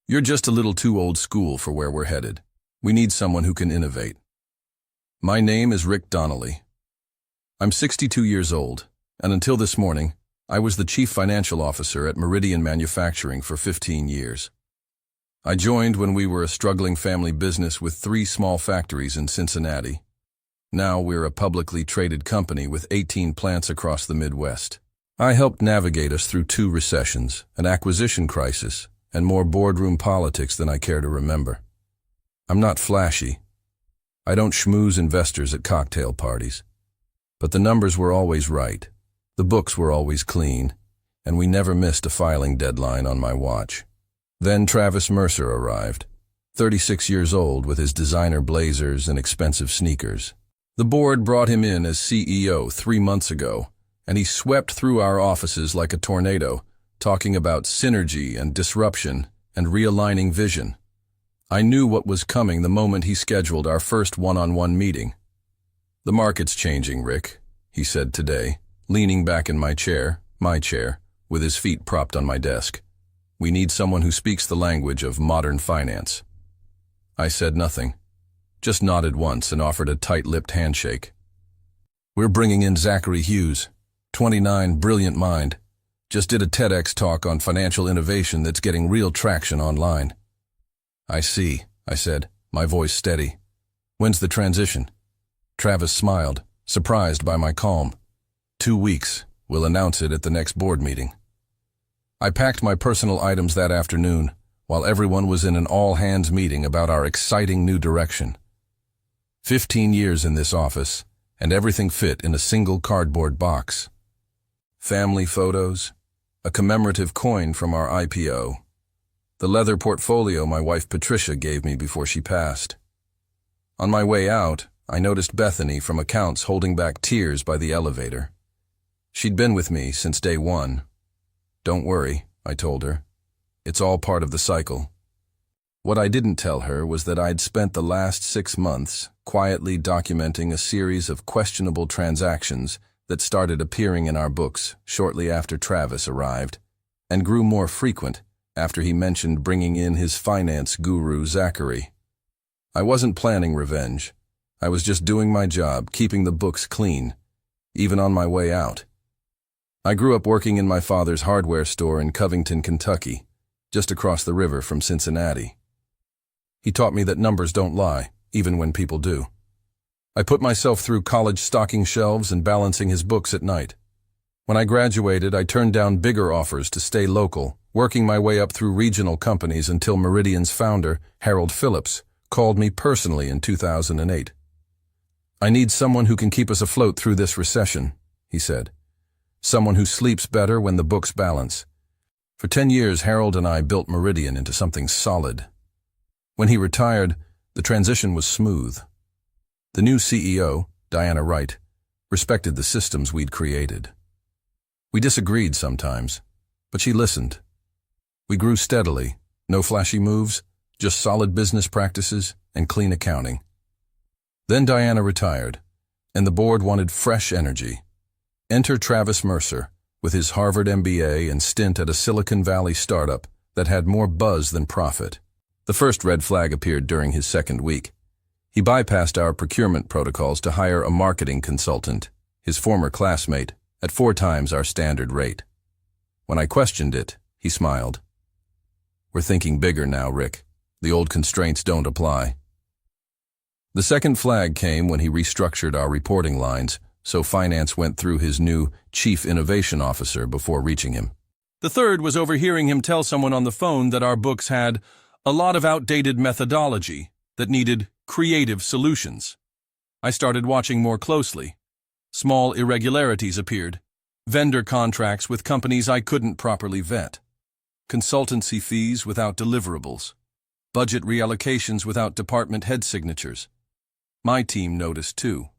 You're just a little too old school for where we're headed. We need someone who can innovate. My name is Rick Donnelly. I'm 62 years old, and until this morning, I was the chief financial officer at Meridian Manufacturing for 15 years. I joined when we were a struggling family business with 3 small factories in Cincinnati. Now we're a publicly traded company with 18 plants across the Midwest. I helped navigate us through 2 recessions, an acquisition crisis, and more boardroom politics than I care to remember. I'm not flashy. I don't schmooze investors at cocktail parties. But the numbers were always right, the books were always clean, and we never missed a filing deadline on my watch. Then Travis Mercer arrived, 36 years old with his designer blazers and expensive sneakers. The board brought him in as CEO 3 months ago, and he swept through our offices like a tornado, talking about synergy and disruption and realigning vision. I knew what was coming the moment he scheduled our first one-on-one meeting. "The market's changing, Rick," he said today, leaning back in my chair, with his feet propped on my desk. "We need someone who speaks the language of modern finance." I said nothing, just nodded once and offered a tight-lipped handshake. "We're bringing in Zachary Hughes, 29, brilliant mind. Just did a TEDx talk on financial innovation that's getting real traction online." "I see," I said, my voice steady. "When's the transition?" Travis smiled, surprised by my calm. 2 weeks. We'll announce it at the next board meeting." I packed my personal items that afternoon, while everyone was in an all-hands meeting about our exciting new direction. 15 years in this office, and everything fit in a single cardboard box. Family photos, a commemorative coin from our IPO, the leather portfolio my wife Patricia gave me before she passed. On my way out, I noticed Bethany from accounts holding back tears by the elevator. She'd been with me since day 1. "Don't worry," I told her. "It's all part of the cycle." What I didn't tell her was that I'd spent the last 6 months quietly documenting a series of questionable transactions that started appearing in our books shortly after Travis arrived, and grew more frequent after he mentioned bringing in his finance guru Zachary. I wasn't planning revenge. I was just doing my job, keeping the books clean, even on my way out. I grew up working in my father's hardware store in Covington, Kentucky, just across the river from Cincinnati. He taught me that numbers don't lie, even when people do. I put myself through college stocking shelves and balancing his books at night. When I graduated, I turned down bigger offers to stay local, working my way up through regional companies until Meridian's founder, Harold Phillips, called me personally in 2008. "I need someone who can keep us afloat through this recession," he said. "Someone who sleeps better when the books balance." For 10 years, Harold and I built Meridian into something solid. When he retired, the transition was smooth. The new CEO, Diana Wright, respected the systems we'd created. We disagreed sometimes, but she listened. We grew steadily, no flashy moves, just solid business practices and clean accounting. Then Diana retired, and the board wanted fresh energy. Enter Travis Mercer, with his Harvard MBA and stint at a Silicon Valley startup that had more buzz than profit. The first red flag appeared during his second week. He bypassed our procurement protocols to hire a marketing consultant, his former classmate, at 4 times our standard rate. When I questioned it, he smiled. "We're thinking bigger now, Rick. The old constraints don't apply." The second flag came when he restructured our reporting lines, so finance went through his new chief innovation officer before reaching him. The third was overhearing him tell someone on the phone that our books had a lot of outdated methodology that needed creative solutions. I started watching more closely. Small irregularities appeared. Vendor contracts with companies I couldn't properly vet. Consultancy fees without deliverables. Budget reallocations without department head signatures. My team noticed too.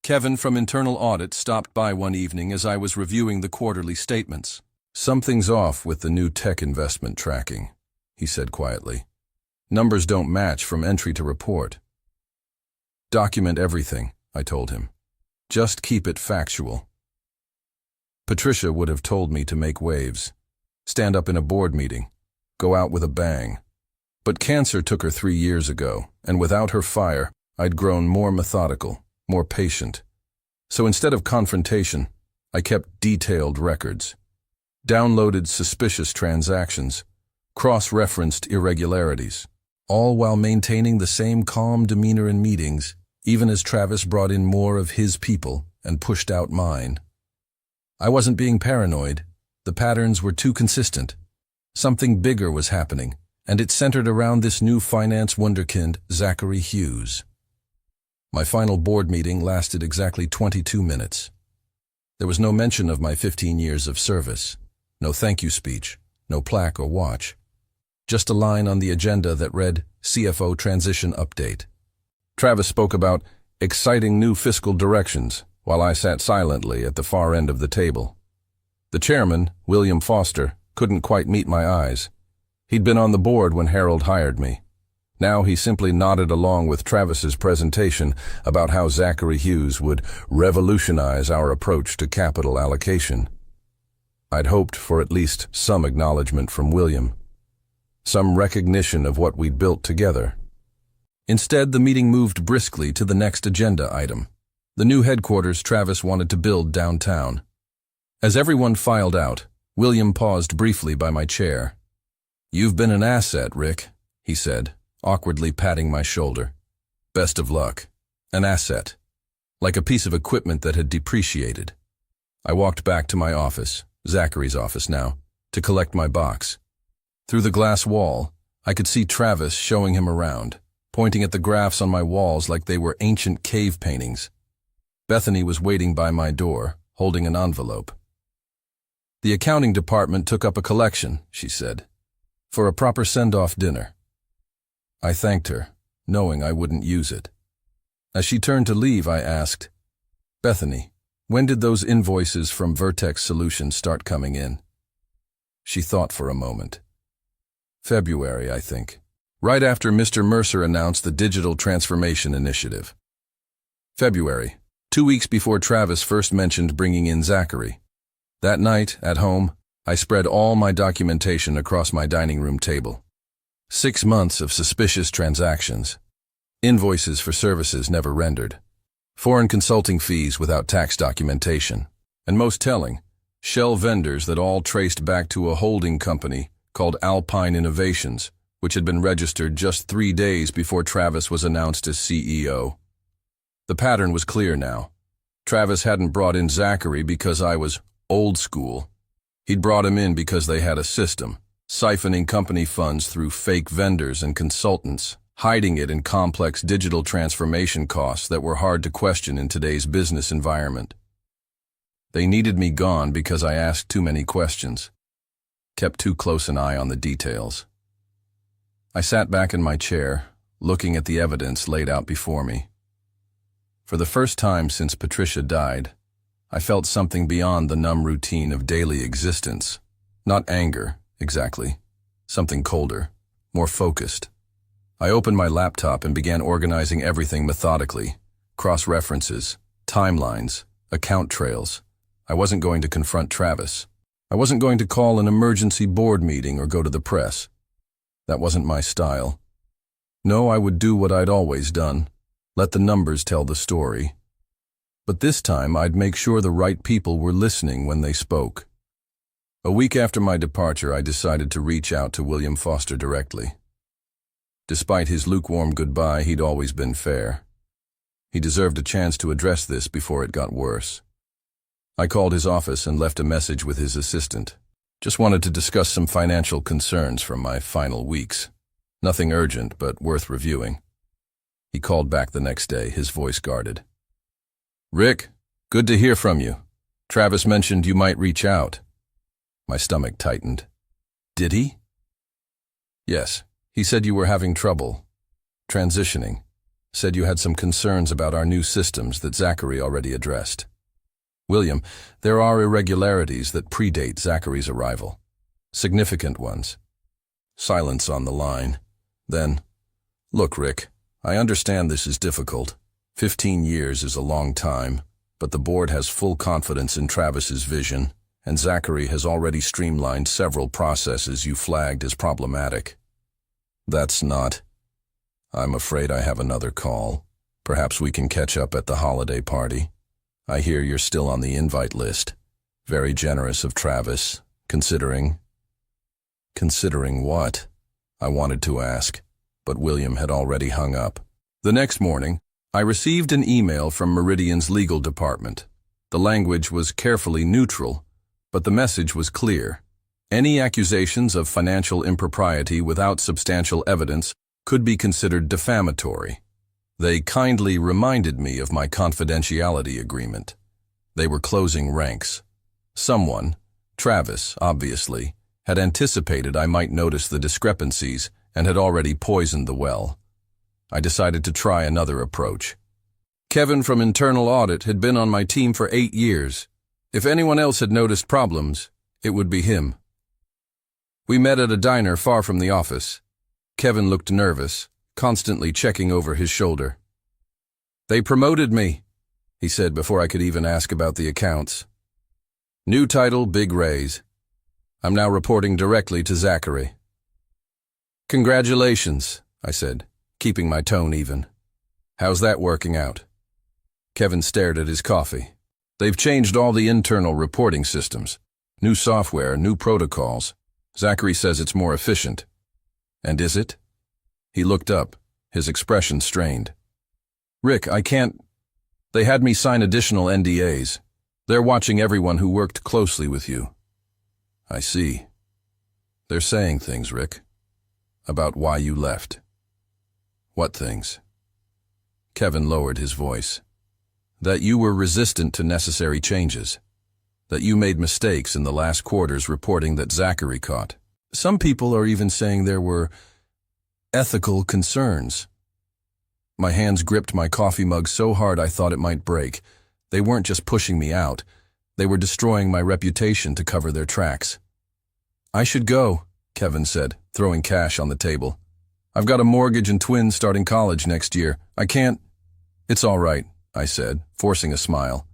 Kevin from internal audit stopped by one evening as I was reviewing the quarterly statements. "Something's off with the new tech investment tracking," he said quietly. "Numbers don't match from entry to report." "Document everything," I told him. "Just keep it factual." Patricia would have told me to make waves, stand up in a board meeting, go out with a bang. But cancer took her 3 years ago, and without her fire, I'd grown more methodical, more patient. So instead of confrontation, I kept detailed records, downloaded suspicious transactions, cross-referenced irregularities, all while maintaining the same calm demeanor in meetings, even as Travis brought in more of his people and pushed out mine. I wasn't being paranoid. The patterns were too consistent. Something bigger was happening, and it centered around this new finance wunderkind, Zachary Hughes. My final board meeting lasted exactly 22 minutes. There was no mention of my 15 years of service, no thank you speech, no plaque or watch. Just a line on the agenda that read, CFO Transition Update. Travis spoke about exciting new fiscal directions, while I sat silently at the far end of the table. The chairman, William Foster, couldn't quite meet my eyes. He'd been on the board when Harold hired me. Now he simply nodded along with Travis's presentation about how Zachary Hughes would revolutionize our approach to capital allocation. I'd hoped for at least some acknowledgement from William, some recognition of what we'd built together. Instead, the meeting moved briskly to the next agenda item, the new headquarters Travis wanted to build downtown. As everyone filed out, William paused briefly by my chair. "You've been an asset, Rick," he said, awkwardly patting my shoulder. "Best of luck." An asset. Like a piece of equipment that had depreciated. I walked back to my office, Zachary's office now, to collect my box. Through the glass wall, I could see Travis showing him around, pointing at the graphs on my walls like they were ancient cave paintings. Bethany was waiting by my door, holding an envelope. "The accounting department took up a collection," she said, "for a proper send-off dinner." I thanked her, knowing I wouldn't use it. As she turned to leave, I asked, "Bethany, when did those invoices from Vertex Solutions start coming in?" She thought for a moment. "February, I think. Right after Mr. Mercer announced the Digital Transformation Initiative." February, 2 weeks before Travis first mentioned bringing in Zachary. That night, at home, I spread all my documentation across my dining room table. 6 months of suspicious transactions. Invoices for services never rendered. Foreign consulting fees without tax documentation. And most telling, shell vendors that all traced back to a holding company called Alpine Innovations, which had been registered just 3 days before Travis was announced as CEO. The pattern was clear now. Travis hadn't brought in Zachary because I was old school. He'd brought him in because they had a system, siphoning company funds through fake vendors and consultants, hiding it in complex digital transformation costs that were hard to question in today's business environment. They needed me gone because I asked too many questions, kept too close an eye on the details. I sat back in my chair, looking at the evidence laid out before me. For the first time since Patricia died, I felt something beyond the numb routine of daily existence. Not anger, exactly. Something colder, more focused. I opened my laptop and began organizing everything methodically. Cross-references, timelines, account trails. I wasn't going to confront Travis. I wasn't going to call an emergency board meeting or go to the press. That wasn't my style. No, I would do what I'd always done. Let the numbers tell the story. But this time, I'd make sure the right people were listening when they spoke. A week after my departure, I decided to reach out to William Foster directly. Despite his lukewarm goodbye, he'd always been fair. He deserved a chance to address this before it got worse. I called his office and left a message with his assistant. Just wanted to discuss some financial concerns from my final weeks. Nothing urgent, but worth reviewing. He called back the next day, his voice guarded. "Rick, good to hear from you. Travis mentioned you might reach out." My stomach tightened. "Did he?" "Yes. He said you were having trouble transitioning. Said you had some concerns about our new systems that Zachary already addressed." "William, there are irregularities that predate Zachary's arrival. Significant ones." Silence on the line. Then, "Look, Rick, I understand this is difficult. 15 years is a long time, but the board has full confidence in Travis's vision. and Zachary has already streamlined several processes you flagged as problematic. That's not. I'm afraid I have another call. Perhaps we can catch up at the holiday party. I hear you're still on the invite list. Very generous of Travis, considering... Considering what? I wanted to ask, but William had already hung up. The next morning, I received an email from Meridian's legal department. The language was carefully neutral, but the message was clear. Any accusations of financial impropriety without substantial evidence could be considered defamatory. They kindly reminded me of my confidentiality agreement. They were closing ranks. Someone, Travis, obviously, had anticipated I might notice the discrepancies and had already poisoned the well. I decided to try another approach. Kevin from Internal Audit had been on my team for 8 years. If anyone else had noticed problems, it would be him. We met at a diner far from the office. Kevin looked nervous, constantly checking over his shoulder. "They promoted me," he said before I could even ask about the accounts. "New title, big raise. I'm now reporting directly to Zachary." "Congratulations," I said, keeping my tone even. "How's that working out?" Kevin stared at his coffee. "They've changed all the internal reporting systems. New software, new protocols. Zachary says it's more efficient." "And is it?" He looked up, his expression strained. "Rick, I can't... They had me sign additional NDAs. They're watching everyone who worked closely with you." "I see. They're saying things, Rick, about why you left." "What things?" Kevin lowered his voice. "That you were resistant to necessary changes. That you made mistakes in the last quarter's reporting that Zachary caught. Some people are even saying there were ethical concerns." My hands gripped my coffee mug so hard I thought it might break. They weren't just pushing me out. They were destroying my reputation to cover their tracks. "I should go," Kevin said, throwing cash on the table. "I've got a mortgage and twins starting college next year. I can't..." "It's all right," I said, forcing a smile.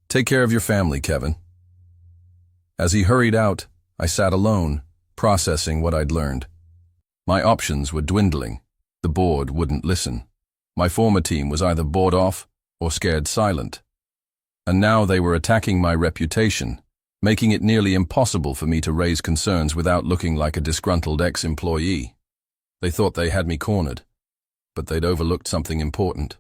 "Take care of your family, Kevin." As he hurried out, I sat alone, processing what I'd learned. My options were dwindling. The board wouldn't listen. My former team was either bought off or scared silent. And now they were attacking my reputation, making it nearly impossible for me to raise concerns without looking like a disgruntled ex-employee. They thought they had me cornered, but they'd overlooked something important.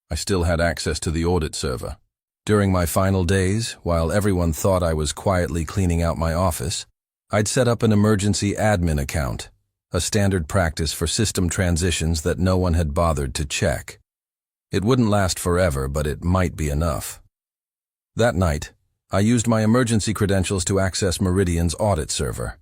I still had access to the audit server. During my final days, while everyone thought I was quietly cleaning out my office, I'd set up an emergency admin account, a standard practice for system transitions that no one had bothered to check. It wouldn't last forever, but it might be enough. That night, I used my emergency credentials to access Meridian's audit server.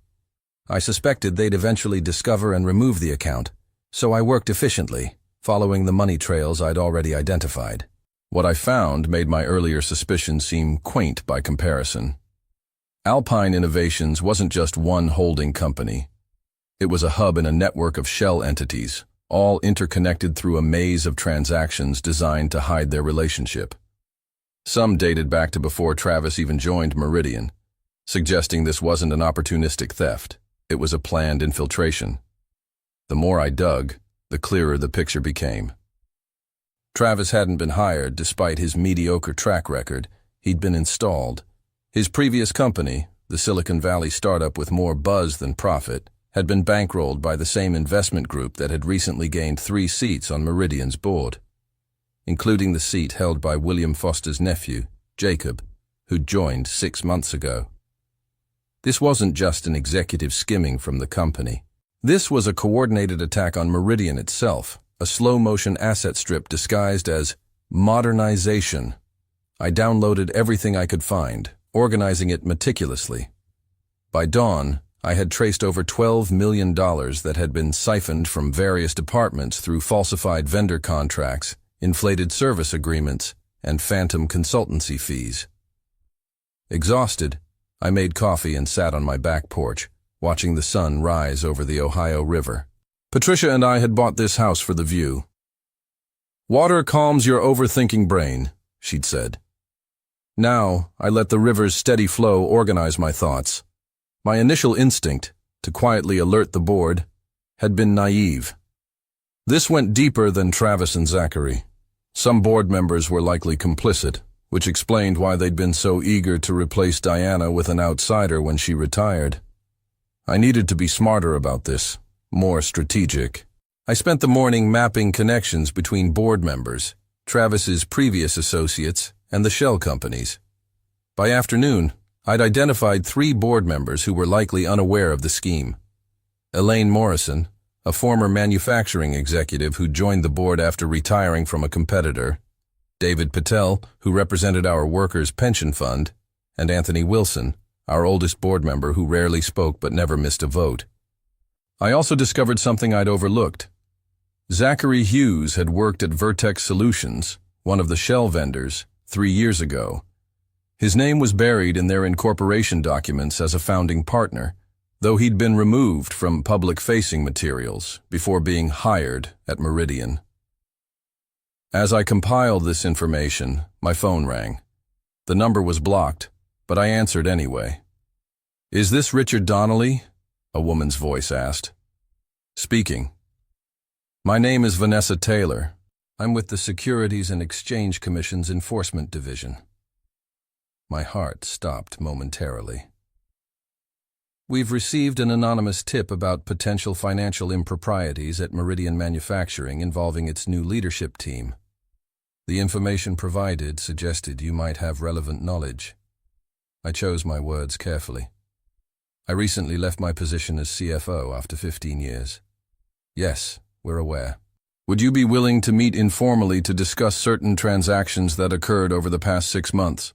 I suspected they'd eventually discover and remove the account, so I worked efficiently, following the money trails I'd already identified. What I found made my earlier suspicions seem quaint by comparison. Alpine Innovations wasn't just one holding company. It was a hub in a network of shell entities, all interconnected through a maze of transactions designed to hide their relationship. Some dated back to before Travis even joined Meridian, suggesting this wasn't an opportunistic theft. It was a planned infiltration. The more I dug, the clearer the picture became. Travis hadn't been hired despite his mediocre track record. He'd been installed. His previous company, the Silicon Valley startup with more buzz than profit, had been bankrolled by the same investment group that had recently gained 3 seats on Meridian's board, including the seat held by William Foster's nephew, Jacob, who'd joined 6 months ago. This wasn't just an executive skimming from the company. This was a coordinated attack on Meridian itself, a slow-motion asset strip disguised as modernization. I downloaded everything I could find, organizing it meticulously. By dawn, I had traced over $12 million that had been siphoned from various departments through falsified vendor contracts, inflated service agreements, and phantom consultancy fees. Exhausted, I made coffee and sat on my back porch, watching the sun rise over the Ohio River. Patricia and I had bought this house for the view. "Water calms your overthinking brain," she'd said. Now, I let the river's steady flow organize my thoughts. My initial instinct, to quietly alert the board, had been naive. This went deeper than Travis and Zachary. Some board members were likely complicit, which explained why they'd been so eager to replace Diana with an outsider when she retired. I needed to be smarter about this, more strategic. I spent the morning mapping connections between board members, Travis's previous associates, and the shell companies. By afternoon, I'd identified 3 board members who were likely unaware of the scheme. Elaine Morrison, a former manufacturing executive who joined the board after retiring from a competitor, David Patel, who represented our workers' pension fund, and Anthony Wilson, our oldest board member who rarely spoke but never missed a vote. I also discovered something I'd overlooked. Zachary Hughes had worked at Vertex Solutions, one of the shell vendors, 3 years ago. His name was buried in their incorporation documents as a founding partner, though he'd been removed from public-facing materials before being hired at Meridian. As I compiled this information, my phone rang. The number was blocked, but I answered anyway. "Is this Richard Donnelly?" a woman's voice asked. "Speaking." "My name is Vanessa Taylor. I'm with the Securities and Exchange Commission's Enforcement Division." My heart stopped momentarily. "We've received an anonymous tip about potential financial improprieties at Meridian Manufacturing involving its new leadership team. The information provided suggested you might have relevant knowledge." I chose my words carefully. "I recently left my position as CFO after 15 years. Yes, we're aware. Would you be willing to meet informally to discuss certain transactions that occurred over the past 6 months?"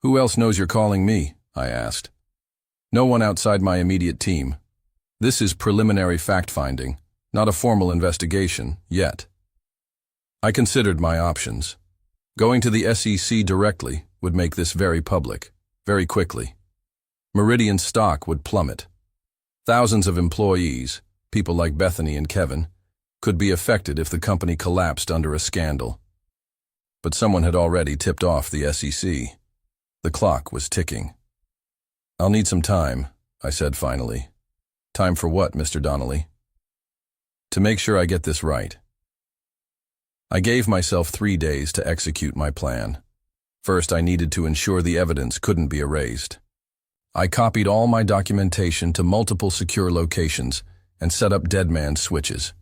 "Who else knows you're calling me?" I asked. "No one outside my immediate team. This is preliminary fact-finding, not a formal investigation, yet." I considered my options. Going to the SEC directly would make this very public, very quickly. Meridian's stock would plummet. Thousands of employees, people like Bethany and Kevin, could be affected if the company collapsed under a scandal. But someone had already tipped off the SEC. The clock was ticking. "I'll need some time," I said finally. "Time for what, Mr. Donnelly?" "To make sure I get this right." I gave myself 3 days to execute my plan. First, I needed to ensure the evidence couldn't be erased. I copied all my documentation to multiple secure locations and set up deadman switches.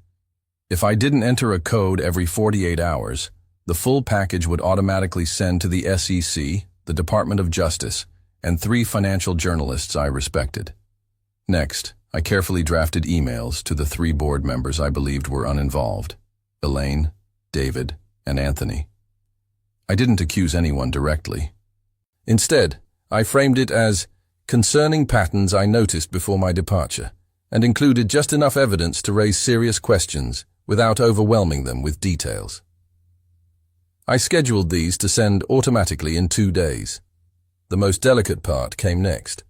If I didn't enter a code every 48 hours, the full package would automatically send to the SEC, the Department of Justice, and 3 financial journalists I respected. Next, I carefully drafted emails to the 3 board members I believed were uninvolved: Elaine, David, and Anthony. I didn't accuse anyone directly. Instead, I framed it as concerning patterns I noticed before my departure, and included just enough evidence to raise serious questions without overwhelming them with details. I scheduled these to send automatically in 2 days. The most delicate part came next.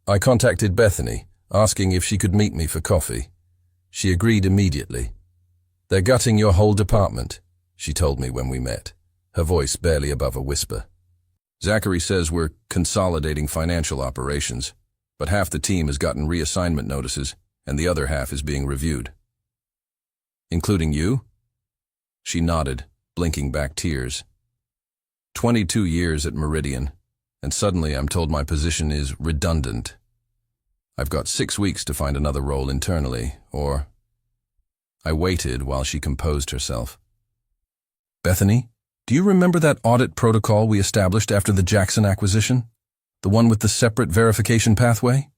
I contacted Bethany, asking if she could meet me for coffee. She agreed immediately. "They're gutting your whole department," she told me when we met, her voice barely above a whisper. "Zachary says we're consolidating financial operations, but half the team has gotten reassignment notices, and the other half is being reviewed." "Including you?" She nodded, blinking back tears. 22 years at Meridian, and suddenly I'm told my position is redundant. I've got 6 weeks to find another role internally, or... I waited while she composed herself. "Bethany, do you remember that audit protocol we established after the Jackson acquisition? The one with the separate verification pathway?"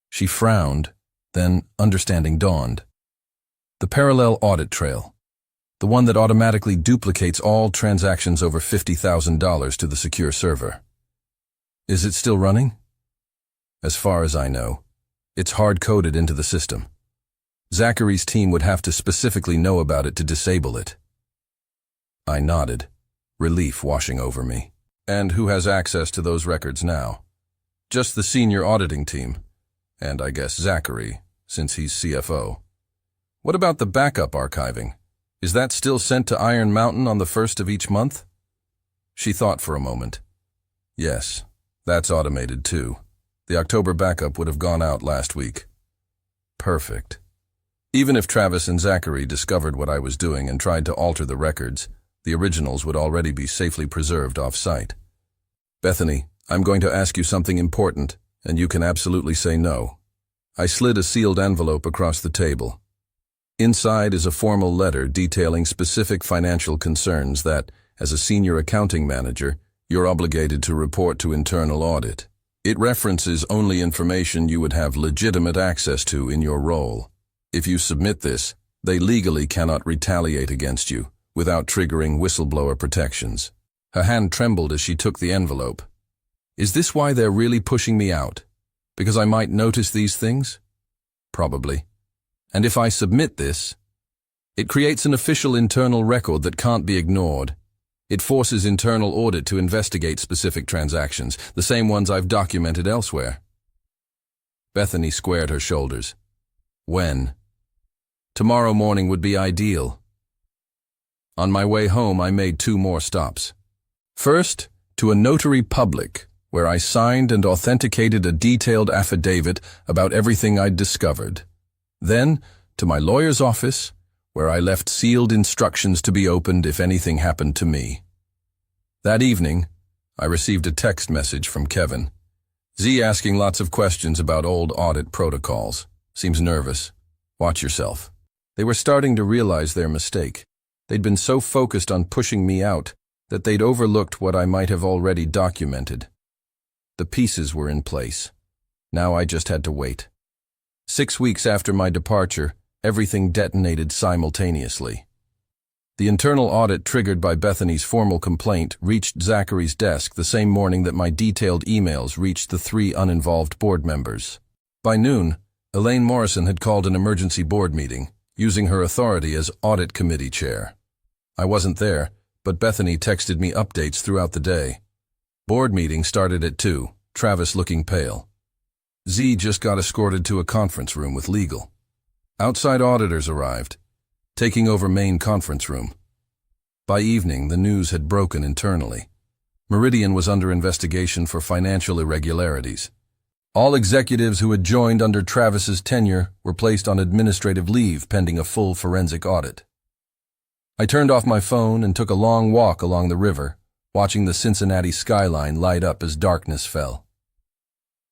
She frowned, then understanding dawned. "The parallel audit trail. The one that automatically duplicates all transactions over $50,000 to the secure server. Is it still running?" "As far as I know, it's hard-coded into the system. Zachary's team would have to specifically know about it to disable it." I nodded, relief washing over me. "And who has access to those records now?" "Just the senior auditing team. And I guess Zachary, since he's CFO. What about the backup archiving? Is that still sent to Iron Mountain on the 1st of each month?" She thought for a moment. Yes, that's automated too. The October backup would have gone out last week. Perfect. Even if Travis and Zachary discovered what I was doing and tried to alter the records, the originals would already be safely preserved off-site. Bethany, I'm going to ask you something important, and you can absolutely say no. I slid a sealed envelope across the table. Inside is a formal letter detailing specific financial concerns that, as a senior accounting manager, you're obligated to report to internal audit. It references only information you would have legitimate access to in your role. If you submit this, they legally cannot retaliate against you without triggering whistleblower protections. Her hand trembled as she took the envelope. Is this why they're really pushing me out? Because I might notice these things? Probably. And if I submit this, it creates an official internal record that can't be ignored. It forces internal audit to investigate specific transactions, the same ones I've documented elsewhere. Bethany squared her shoulders. When? Tomorrow morning would be ideal. On my way home, I made 2 more stops. First, to a notary public, where I signed and authenticated a detailed affidavit about everything I'd discovered. Then, to my lawyer's office, where I left sealed instructions to be opened if anything happened to me. That evening, I received a text message from Kevin. Z asking lots of questions about old audit protocols. Seems nervous. Watch yourself. They were starting to realize their mistake. They'd been so focused on pushing me out that they'd overlooked what I might have already documented. The pieces were in place. Now I just had to wait. 6 weeks after my departure, everything detonated simultaneously. The internal audit triggered by Bethany's formal complaint reached Zachary's desk the same morning that my detailed emails reached the 3 uninvolved board members. By noon, Elaine Morrison had called an emergency board meeting, using her authority as audit committee chair. I wasn't there, but Bethany texted me updates throughout the day. Board meeting started at 2, Travis looking pale. Z just got escorted to a conference room with legal. Outside auditors arrived, taking over main conference room. By evening, the news had broken internally. Meridian was under investigation for financial irregularities. All executives who had joined under Travis's tenure were placed on administrative leave pending a full forensic audit. I turned off my phone and took a long walk along the river, watching the Cincinnati skyline light up as darkness fell.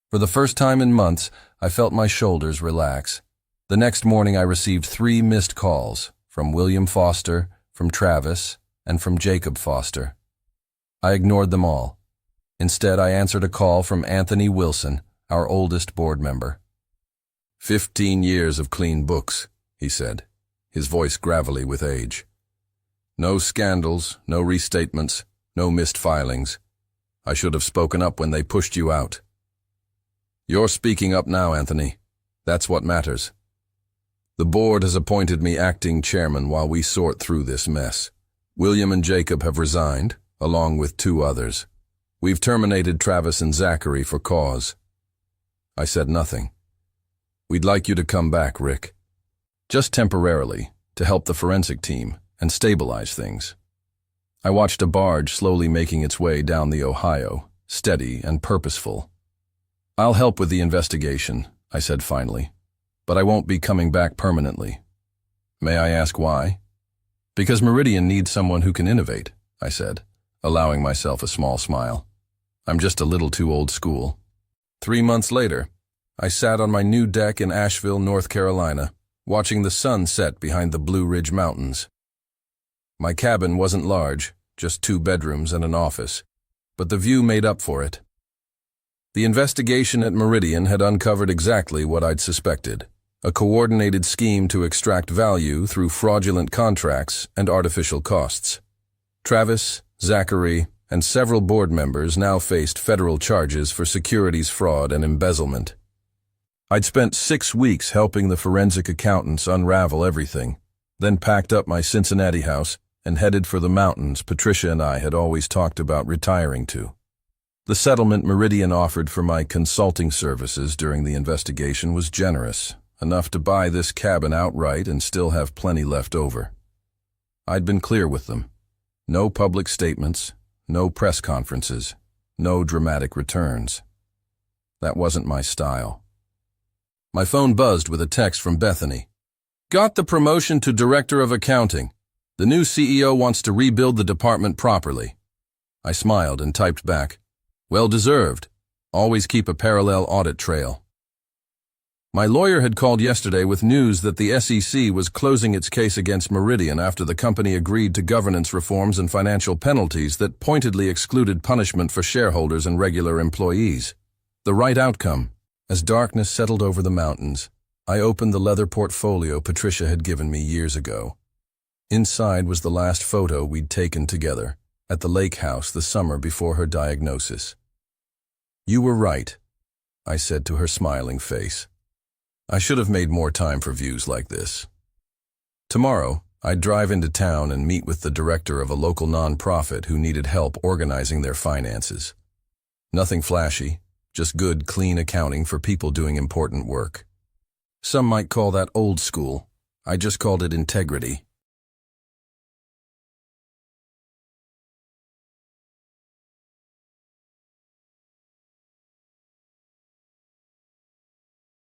For the first time in months, I felt my shoulders relax. The next morning I received 3 missed calls, from William Foster, from Travis, and from Jacob Foster. I ignored them all. Instead, I answered a call from Anthony Wilson, our oldest board member. 15 years of clean books, he said, his voice gravelly with age. No scandals, no restatements, no missed filings. I should have spoken up when they pushed you out. You're speaking up now, Anthony. That's what matters. The board has appointed me acting chairman while we sort through this mess. William and Jacob have resigned, along with 2 others. We've terminated Travis and Zachary for cause. I said nothing. We'd like you to come back, Rick. Just temporarily, to help the forensic team and stabilize things. I watched a barge slowly making its way down the Ohio, steady and purposeful. I'll help with the investigation, I said finally, but I won't be coming back permanently. May I ask why? Because Meridian needs someone who can innovate, I said, allowing myself a small smile. I'm just a little too old school. 3 months later, I sat on my new deck in Asheville, North Carolina, watching the sun set behind the Blue Ridge Mountains. My cabin wasn't large, just 2 bedrooms and an office, but the view made up for it. The investigation at Meridian had uncovered exactly what I'd suspected, a coordinated scheme to extract value through fraudulent contracts and artificial costs. Travis, Zachary, and several board members now faced federal charges for securities fraud and embezzlement. I'd spent 6 weeks helping the forensic accountants unravel everything, then packed up my Cincinnati house and headed for the mountains Patricia and I had always talked about retiring to. The settlement Meridian offered for my consulting services during the investigation was generous, enough to buy this cabin outright and still have plenty left over. I'd been clear with them. No public statements, No press conferences. No dramatic returns. That wasn't my style. My phone buzzed with a text from Bethany. Got the promotion to Director of Accounting. The new CEO wants to rebuild the department properly. I smiled and typed back, well deserved. Always keep a parallel audit trail. My lawyer had called yesterday with news that the SEC was closing its case against Meridian after the company agreed to governance reforms and financial penalties that pointedly excluded punishment for shareholders and regular employees. The right outcome. As darkness settled over the mountains, I opened the leather portfolio Patricia had given me years ago. Inside was the last photo we'd taken together, at the lake house the summer before her diagnosis. You were right, I said to her smiling face. I should have made more time for views like this. Tomorrow, I'd drive into town and meet with the director of a local nonprofit who needed help organizing their finances. Nothing flashy, just good, clean accounting for people doing important work. Some might call that old school. I just called it integrity.